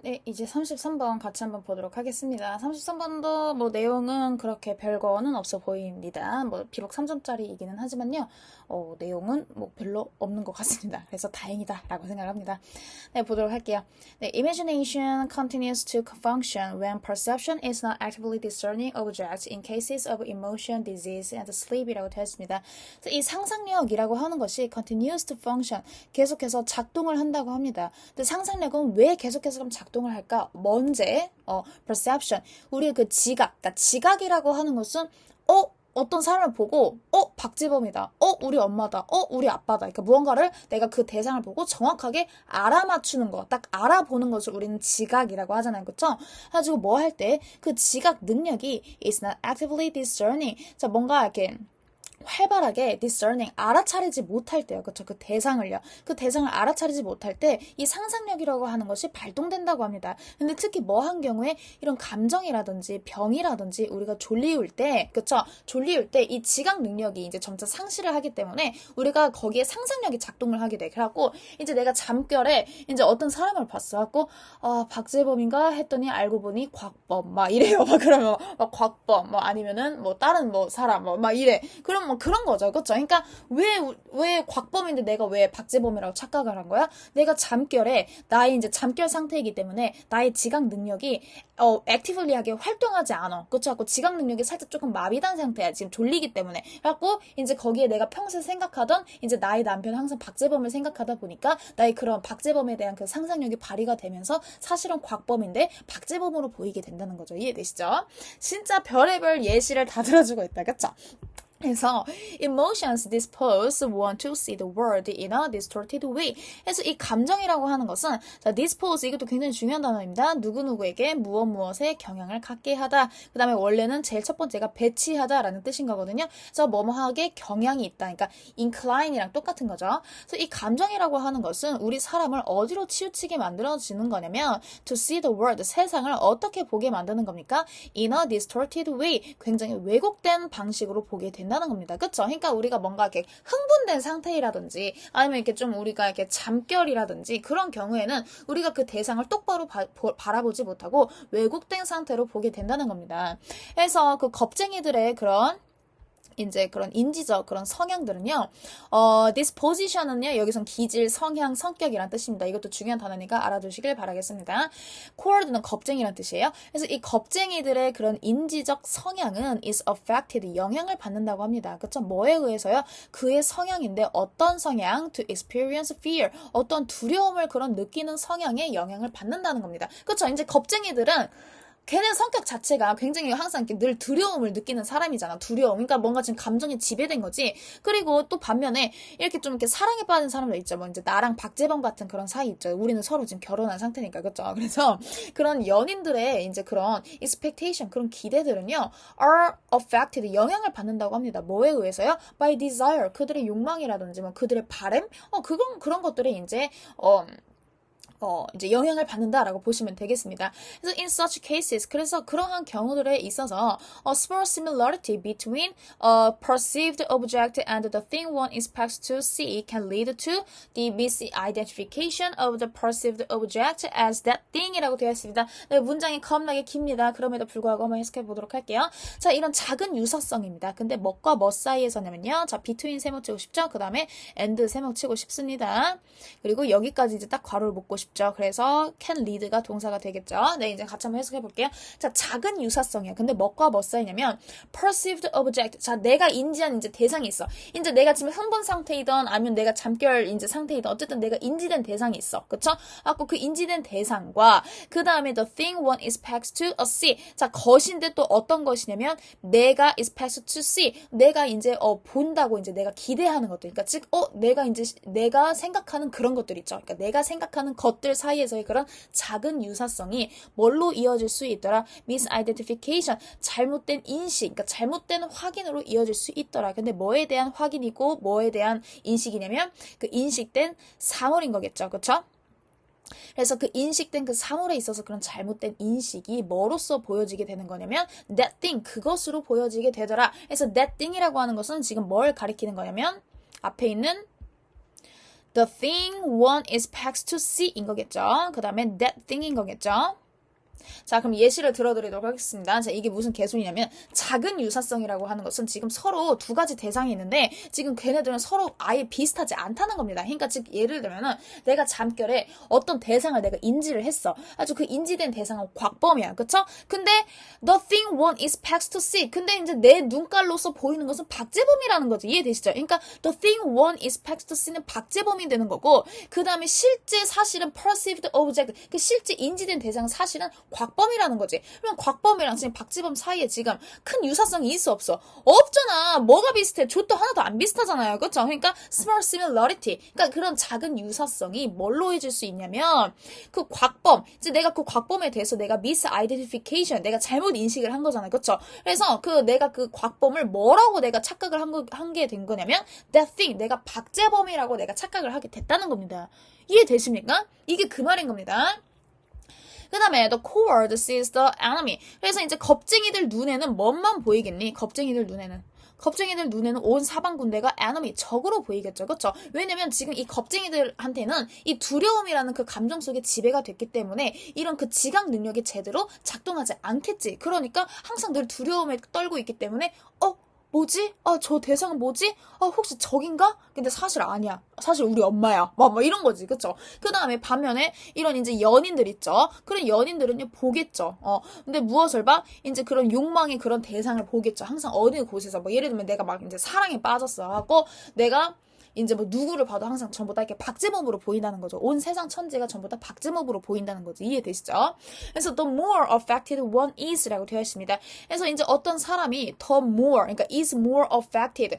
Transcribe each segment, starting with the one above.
네, 이제 33번 같이 한번 보도록 하겠습니다. 33번도 뭐 내용은 그렇게 별거는 없어 보입니다. 뭐 비록 3점짜리이기는 하지만요. 내용은 뭐 별로 없는 것 같습니다. 그래서 다행이다라고 생각합니다. 네, 보도록 할게요. 네, imagination continues to function when perception is not actively discerning objects in cases of emotion, disease, and sleep이라고 되어 있습니다. 이 상상력이라고 하는 것이 continues to function, 계속해서 작동을 한다고 합니다. 근데 상상력은 왜 계속해서 그럼 작동을 할까? 먼저 perception, 우리의 그 지각, 그러니까 지각이라고 하는 것은 어떤 사람을 보고 박재범이다, 우리 엄마다, 우리 아빠다. 그러니까 무언가를 내가 그 대상을 보고 정확하게 알아맞추는 거, 딱 알아보는 것을 우리는 지각이라고 하잖아요, 그렇죠? 가지고 뭐 할 때 그 지각 능력이 is not actively discerning, 자 뭔가 이렇게 활발하게 discerning, 알아차리지 못할 때요. 그쵸? 그 대상을요. 그 대상을 알아차리지 못할 때 이 상상력이라고 하는 것이 발동된다고 합니다. 근데 특히 뭐 한 경우에 이런 감정이라든지 병이라든지 우리가 졸리울 때, 그쵸? 졸리울 때 이 지각 능력이 이제 점차 상실을 하기 때문에 우리가 거기에 상상력이 작동을 하게 돼. 그래갖고 이제 내가 잠결에 이제 어떤 사람을 봤어. 갖고 박재범인가 했더니 알고 보니 곽범 막 이래요. 막 그러면 막 곽범 뭐 아니면은 뭐 다른 뭐 사람 막 이래. 그럼 뭐 그런 거죠. 그쵸? 그러니까 왜 곽범인데 내가 왜 박재범이라고 착각을 한 거야? 내가 잠결에 나의 이제 잠결 상태이기 때문에 나의 지각 능력이 액티블리하게 활동하지 않아. 그쵸? 갖고 지각 능력이 살짝 조금 마비된 상태야. 지금 졸리기 때문에. 그래갖고 이제 거기에 내가 평소에 생각하던 이제 나의 남편 항상 박재범을 생각하다 보니까 나의 그런 박재범에 대한 그 상상력이 발휘가 되면서 사실은 곽범인데 박재범으로 보이게 된다는 거죠. 이해되시죠? 진짜 별의별 예시를 다 들어주고 있다. 그쵸? 그래서 emotions dispose one to see the world in a distorted way. 그래서 이 감정이라고 하는 것은 자, dispose, 이것도 굉장히 중요한 단어입니다. 누구누구에게 무엇에 영향을 갖게 하다. 그 다음에 원래는 제일 첫 번째가 배치하다라는 뜻인 거거든요. 그래서 뭐뭐하게 경향이 있다. 그러니까 incline이랑 똑같은 거죠. 그래서 이 감정이라고 하는 것은 우리 사람을 어디로 치우치게 만들어지는 거냐면 to see the world, 세상을 어떻게 보게 만드는 겁니까? in a distorted way, 굉장히 왜곡된 방식으로 보게 된다. 된다는 겁니다. 그쵸? 그러니까 우리가 뭔가 이렇게 흥분된 상태이라든지 아니면 이렇게 좀 우리가 이렇게 잠결이라든지 그런 경우에는 우리가 그 대상을 똑바로 바라보지 못하고 왜곡된 상태로 보게 된다는 겁니다. 그래서 그 겁쟁이들의 그런 이제 그런 인지적 그런 성향들은요, disposition은요, 여기선 기질, 성향, 성격이란 뜻입니다. 이것도 중요한 단어니까 알아두시길 바라겠습니다. cold는 겁쟁이란 뜻이에요. 그래서 이 겁쟁이들의 그런 인지적 성향은 is affected, 영향을 받는다고 합니다. 그쵸? 뭐에 의해서요? 그의 성향인데 어떤 성향? to experience fear, 어떤 두려움을 그런 느끼는 성향에 영향을 받는다는 겁니다. 그쵸? 이제 겁쟁이들은 걔네 성격 자체가 굉장히 항상 늘 두려움을 느끼는 사람이잖아. 두려움. 그러니까 뭔가 지금 감정이 지배된 거지. 그리고 또 반면에 이렇게 좀 이렇게 사랑에 빠진 사람도 있죠. 뭐 이제 나랑 박재범 같은 그런 사이 있죠. 우리는 서로 지금 결혼한 상태니까. 그렇죠? 그래서 그런 연인들의 이제 그런 expectation, 그런 기대들은요, are affected, 영향을 받는다고 합니다. 뭐에 의해서요? by desire, 그들의 욕망이라든지 뭐 그들의 바람? 그런 것들에 이제 영향을 받는다라고 보시면 되겠습니다. 그래서 in such cases, 그래서 그러한 경우들에 있어서 a small similarity between a perceived object and the thing one expects to see can lead to the misidentification of the perceived object as that thing이라고 되어 있습니다. 네, 문장이 겁나게 깁니다. 그럼에도 불구하고 한번 해석해 보도록 할게요. 자, 이런 작은 유사성입니다. 근데 뭐과 뭐 사이에서냐면요. 자, between 세모 치고 싶죠? 그 다음에 and 세모 치고 싶습니다. 그리고 여기까지 이제 딱 괄호를 묶고 싶죠. 그래서 can lead가 동사가 되겠죠. 네, 이제 같이 한번 해석해 볼게요. 자, 작은 유사성이야. 근데 뭐과 뭐 사이냐면 perceived object. 자, 내가 인지한 이제 대상이 있어. 이제 내가 지금 흥분 상태이던 아니면 내가 잠결 이제 상태이던 어쨌든 내가 인지된 대상이 있어. 그쵸? 아까 그 인지된 대상과 그 다음에 the thing one expects to see. 자, 것인데 또 어떤 것이냐면 내가 expects to see. 내가 이제 본다고 이제 내가 기대하는 것들. 그러니까 즉 내가 이제 내가 생각하는 그런 것들 있죠. 그러니까 내가 생각하는 것들 사이에서의 그런 작은 유사성이 뭘로 이어질 수 있더라? misidentification, 잘못된 인식, 그러니까 잘못된 확인으로 이어질 수 있더라. 근데 뭐에 대한 확인이고 뭐에 대한 인식이냐면 그 인식된 사물인 거겠죠. 그렇죠? 그래서 그 인식된 그 사물에 있어서 그런 잘못된 인식이 뭐로서 보여지게 되는 거냐면 that thing, 그것으로 보여지게 되더라. 그래서 that thing이라고 하는 것은 지금 뭘 가리키는 거냐면 앞에 있는 The thing one expects to see인 거겠죠. 그 다음에 that thing인 거겠죠. 자, 그럼 예시를 들어드리도록 하겠습니다. 자, 이게 무슨 개소리냐면 작은 유사성이라고 하는 것은 지금 서로 두 가지 대상이 있는데 지금 걔네들은 서로 아예 비슷하지 않다는 겁니다. 그러니까 즉 예를 들면은 내가 잠결에 어떤 대상을 내가 인지를 했어. 아주 그 인지된 대상은 곽범이야. 그쵸? 근데 the thing one expects to see. 근데 이제 내 눈깔로서 보이는 것은 박재범이라는 거지. 이해되시죠? 그러니까 the thing one expects to see는 박재범이 되는 거고 그 다음에 실제 사실은 perceived object. 그 실제 인지된 대상은 사실은 곽범이라는 거지. 그럼 곽범이랑 지금 박지범 사이에 지금 큰 유사성이 있어 없어? 없잖아. 뭐가 비슷해? 좆도 하나도 안 비슷하잖아요. 그렇죠? 그러니까 small similarity. 그러니까 그런 작은 유사성이 뭘로 해줄 수 있냐면 그 곽범. 이제 내가 그 곽범에 대해서 내가 misidentification. 내가 잘못 인식을 한 거잖아요. 그렇죠? 그래서 그 내가 그 곽범을 뭐라고 내가 착각을 한 게 된 거냐면 that thing. 내가 박재범이라고 내가 착각을 하게 됐다는 겁니다. 이해되십니까? 이게 그 말인 겁니다. 그 다음에 the coward sees the enemy. 그래서 이제 겁쟁이들 눈에는 뭔만 보이겠니? 겁쟁이들 눈에는 온 사방 군대가 enemy, 적으로 보이겠죠. 그렇죠? 왜냐면 지금 이 겁쟁이들한테는 이 두려움이라는 그 감정 속에 지배가 됐기 때문에 이런 그 지각 능력이 제대로 작동하지 않겠지. 그러니까 항상 늘 두려움에 떨고 있기 때문에 뭐지? 저 대상은 뭐지? 혹시 적인가? 근데 사실 아니야. 사실 우리 엄마야. 뭐 이런 거지. 그쵸? 그 다음에 반면에 이런 이제 연인들 있죠? 그런 연인들은요, 보겠죠. 근데 무엇을 봐? 이제 그런 욕망의 그런 대상을 보겠죠. 항상 어느 곳에서. 뭐 예를 들면 내가 막 이제 사랑에 빠졌어. 하고 내가 이제 뭐 누구를 봐도 항상 전부 다 이렇게 박재범으로 보인다는 거죠. 온 세상 천지가 전부 다 박재범으로 보인다는 거지. 이해되시죠? 그래서 the more affected one is라고 되어 있습니다. 그래서 이제 어떤 사람이 the more, 그러니까 is more affected.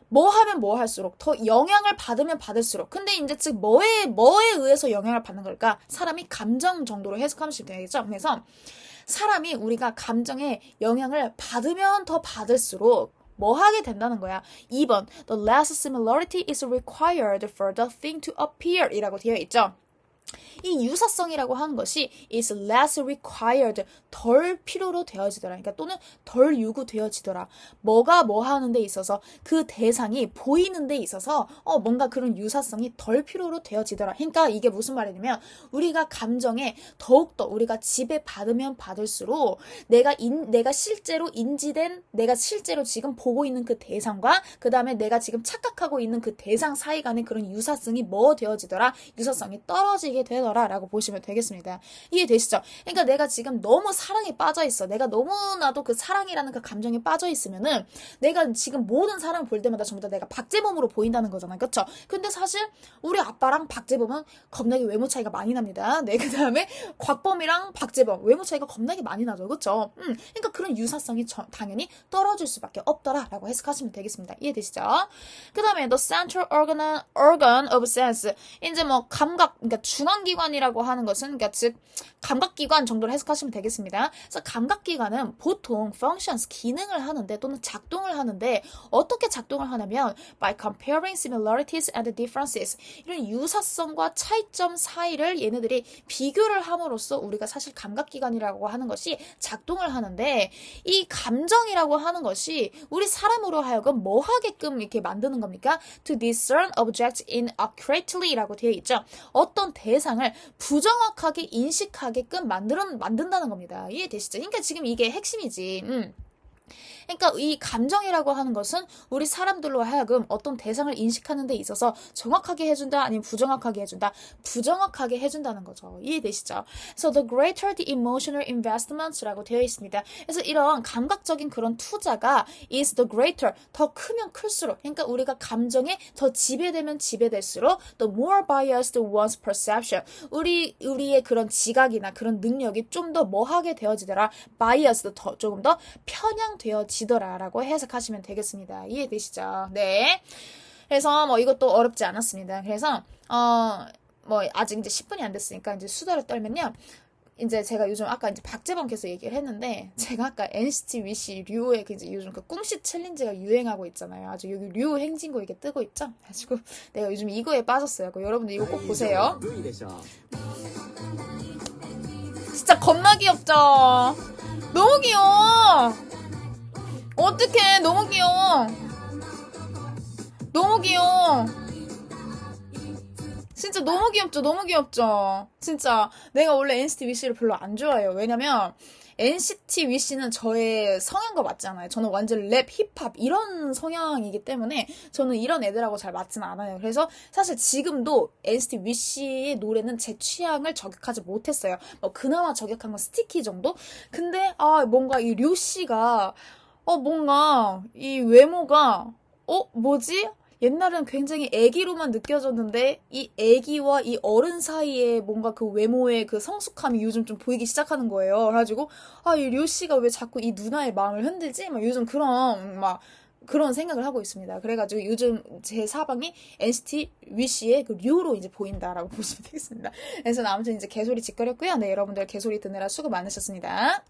뭐 하면 뭐 할수록 더 영향을 받으면 받을수록 근데 이제 즉 뭐에 의해서 영향을 받는 걸까? 사람이 감정 정도로 해석하면 되겠죠. 그래서 사람이 우리가 감정에 영향을 받으면 더 받을수록 뭐 하게 된다는 거야. 2번 The less similarity is required for the thing to appear 이라고 되어 있죠. 이 유사성이라고 하는 것이 is less required, 덜 필요로 되어지더라. 그러니까 또는 덜 요구되어지더라. 뭐가 뭐 하는 데 있어서 그 대상이 보이는 데 있어서 뭔가 그런 유사성이 덜 필요로 되어지더라. 그러니까 이게 무슨 말이냐면 우리가 감정에 더욱더 우리가 지배받으면 받을수록 내가 실제로 인지된 내가 실제로 지금 보고 있는 그 대상과 그 다음에 내가 지금 착각하고 있는 그 대상 사이 간의 그런 유사성이 뭐 되어지더라? 유사성이 떨어지게 되더라 라고 보시면 되겠습니다. 이해되시죠? 그러니까 내가 지금 너무 사랑에 빠져 있어. 내가 너무나도 그 사랑이라는 그 감정에 빠져 있으면은 내가 지금 모든 사람을 볼 때마다 전부 다 내가 박재범으로 보인다는 거잖아요. 그쵸? 근데 사실 우리 아빠랑 박재범은 겁나게 외모 차이가 많이 납니다. 네, 그 다음에 곽범이랑 박재범 외모 차이가 겁나게 많이 나죠. 그쵸? 그러니까 그런 유사성이 당연히 떨어질 수밖에 없더라 라고 해석하시면 되겠습니다. 이해되시죠? 그 다음에 the central organ of sense. 이제 뭐 감각, 그러니까 중앙기관이라고 하는 것은 그러니까 즉 감각기관 정도로 해석하시면 되겠습니다. 그래서 감각기관은 보통 functions, 기능을 하는데 또는 작동을 하는데 어떻게 작동을 하냐면 by comparing similarities and differences. 이런 유사성과 차이점 사이를 얘네들이 비교를 함으로써 우리가 사실 감각기관이라고 하는 것이 작동을 하는데 이 감정이라고 하는 것이 우리 사람으로 하여금 뭐 하게끔 이렇게 만드는 겁니까? To discern objects inaccurately 라고 되어 있죠. 어떤 대상을 부정확하게 인식하게끔 만든다는 겁니다. 이해되시죠? 그러니까 지금 이게 핵심이지. 그러니까 이 감정이라고 하는 것은 우리 사람들로 하여금 어떤 대상을 인식하는 데 있어서 정확하게 해준다 아니면 부정확하게 해준다. 부정확하게 해준다는 거죠. 이해되시죠? So the greater the emotional investments라고 되어 있습니다. 그래서 이런 감각적인 그런 투자가 is the greater, 더 크면 클수록 그러니까 우리가 감정에 더 지배되면 지배될수록 the more biased one's perception, 우리의 그런 지각이나 그런 능력이 좀 더 뭐하게 되어지더라. biased, 조금 더 편향되어지더라라고 해석하시면 되겠습니다. 이해되시죠? 네. 그래서 뭐 이것도 어렵지 않았습니다. 그래서 뭐 아직 이제 10분이 안 됐으니까 이제 수다를 떨면요. 이제 제가 요즘 아까 이제 박재범께서 얘기를 했는데 제가 아까 NCT 위시 류의 이제 요즘 그 꿍시 챌린지가 유행하고 있잖아요. 아주 여기 류 행진고 이게 뜨고 있죠. 그래가지고 내가 요즘 이거에 빠졌어요. 여러분들 이거 꼭 보세요. 진짜 겁나 귀엽죠? 너무 귀여워. 어떡해. 너무 귀여워. 너무 귀여워. 진짜 너무 귀엽죠? 너무 귀엽죠? 진짜 내가 원래 NCT 위시를 별로 안 좋아해요. 왜냐면 NCT 위시는 저의 성향과 맞지 않아요. 저는 완전 랩, 힙합 이런 성향이기 때문에 저는 이런 애들하고 잘 맞지는 않아요. 그래서 사실 지금도 NCT 위시의 노래는 제 취향을 저격하지 못했어요. 뭐 그나마 저격한 건 스티키 정도? 근데 뭔가 이 류씨가 뭔가 이 외모가 뭐지? 옛날엔 굉장히 애기로만 느껴졌는데 이 애기와 이 어른 사이에 뭔가 그 외모의 그 성숙함이 요즘 좀 보이기 시작하는 거예요. 그래가지고 이 류 씨가 왜 자꾸 이 누나의 마음을 흔들지? 막 요즘 그런 생각을 하고 있습니다. 그래가지고 요즘 제 사방이 NCT 위시의 그 류로 이제 보인다라고 보시면 되겠습니다. 그래서 아무튼 이제 개소리 짓거렸고요. 네, 여러분들 개소리 듣느라 수고 많으셨습니다.